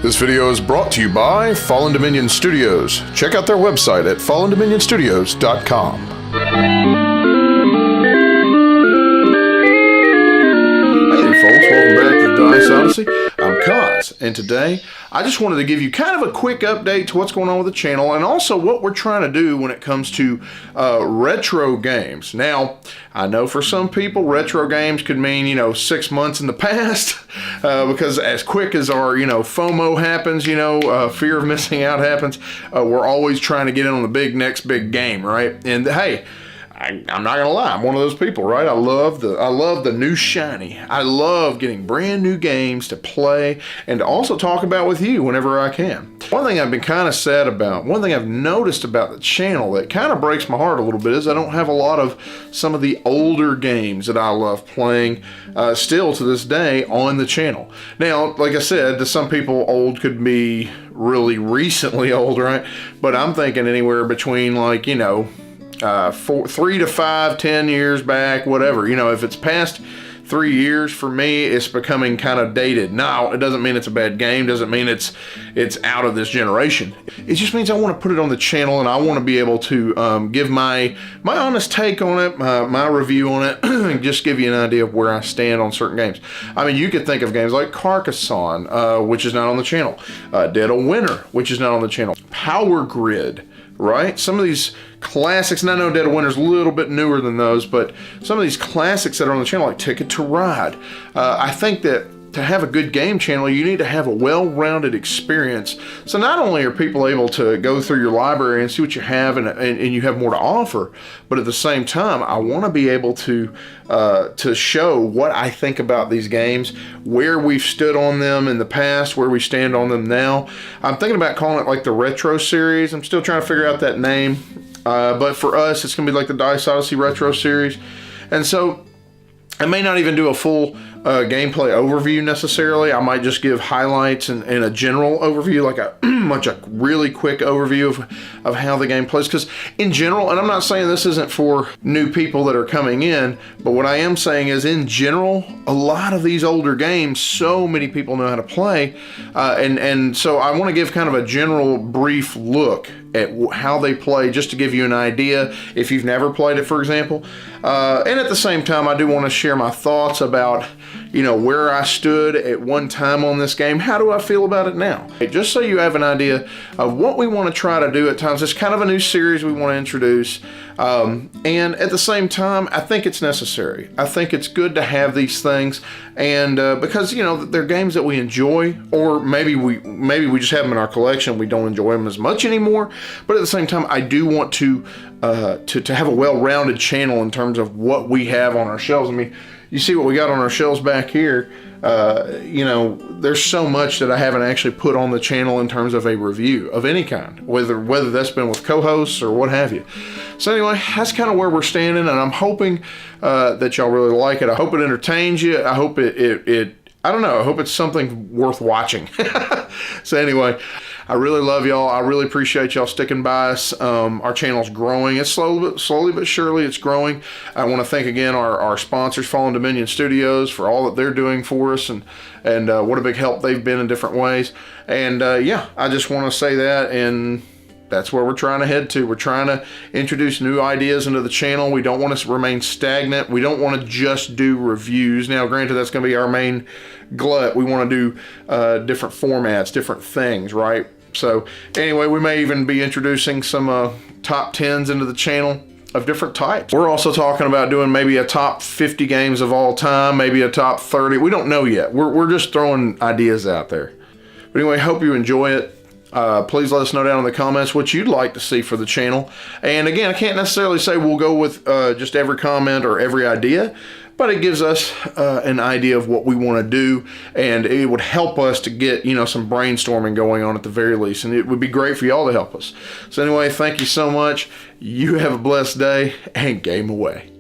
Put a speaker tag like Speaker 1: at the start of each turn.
Speaker 1: This video is brought to you by Fallen Dominion Studios. Check out their website at fallendominionstudios.com. Hey folks, welcome back to Dice Odyssey. I'm Kaz, and today I just wanted to give you kind of a quick update to what's going on with the channel and also what we're trying to do when it comes to retro games. Now, I know for some people retro games could mean, 6 months in the past because as quick as our, FOMO happens, fear of missing out happens, we're always trying to get in on the next big game, right? And hey, I'm not gonna lie, I'm one of those people, right? I love the new shiny. I love getting brand new games to play and to also talk about with you whenever I can. One thing I've been kind of sad about, one thing I've noticed about the channel that kind of breaks my heart a little bit is I don't have a lot of some of the older games that I love playing still to this day on the channel. Now, like I said, to some people old could be really recently old, right? But I'm thinking anywhere between 3 to 5, 10 years back, whatever. If it's past 3 years, for me, it's becoming kind of dated. Now, it doesn't mean it's a bad game, doesn't mean it's out of this generation. It just means I want to put it on the channel and I want to be able to give my honest take on it, my review on it, and just give you an idea of where I stand on certain games. I mean, you could think of games like Carcassonne, which is not on the channel, Dead of Winter, which is not on the channel, Power Grid, right? Some of these classics, and I know Dead of Winter's a little bit newer than those, but some of these classics that are on the channel, like Ticket to Ride, I think that to have a good game channel, you need to have a well-rounded experience. So not only are people able to go through your library and see what you have and you have more to offer, but at the same time, I want to be able to show what I think about these games, where we've stood on them in the past, where we stand on them now. I'm thinking about calling it like the Retro Series. I'm still trying to figure out that name. But for us, it's going to be like the Dice Odyssey Retro Series. And so I may not even do a full gameplay overview necessarily. I might just give highlights and a general overview, like a really quick overview of how the game plays. Because in general, and I'm not saying this isn't for new people that are coming in, but what I am saying is in general, a lot of these older games, so many people know how to play. And so I want to give kind of a general brief look at how they play, just to give you an idea if you've never played it, for example. And at the same time, I do want to share my thoughts about, where I stood at one time on this game. How do I feel about it now? Just so you have an idea of what we want to try to do at times. It's kind of a new series we want to introduce. And at the same time, I think it's necessary. I think it's good to have these things, and because they're games that we enjoy, or maybe we just have them in our collection. We don't enjoy them as much anymore. But at the same time, I do want to have a well-rounded channel in terms of what we have on our shelves. I mean, you see what we got on our shelves back here. There's so much that I haven't actually put on the channel in terms of a review of any kind, whether that's been with co-hosts or what have you. So anyway, that's kind of where we're standing, and I'm hoping that y'all really like it. I hope it entertains you. I hope I don't know, I hope it's something worth watching. So anyway, I really love y'all. I really appreciate y'all sticking by us. Our channel's growing. It's slowly but surely it's growing. I want to thank again our sponsors, Fallen Dominion Studios, for all that they're doing for us and what a big help they've been in different ways. And yeah, I just want to say that, and that's where we're trying to head to. We're trying to introduce new ideas into the channel. We don't want to remain stagnant. We don't want to just do reviews. Now, granted, that's going to be our main glut. We want to do different formats, different things, right? So anyway, we may even be introducing some top 10s into the channel of different types. We're also talking about doing maybe a top 50 games of all time, maybe a top 30. We don't know yet. We're just throwing ideas out there. But anyway, hope you enjoy it. Please let us know down in the comments what you'd like to see for the channel. And again, I can't necessarily say we'll go with just every comment or every idea, but it gives us an idea of what we want to do, and it would help us to get some brainstorming going on at the very least, and it would be great for y'all to help us. So anyway, thank you so much. You have a blessed day, and game away.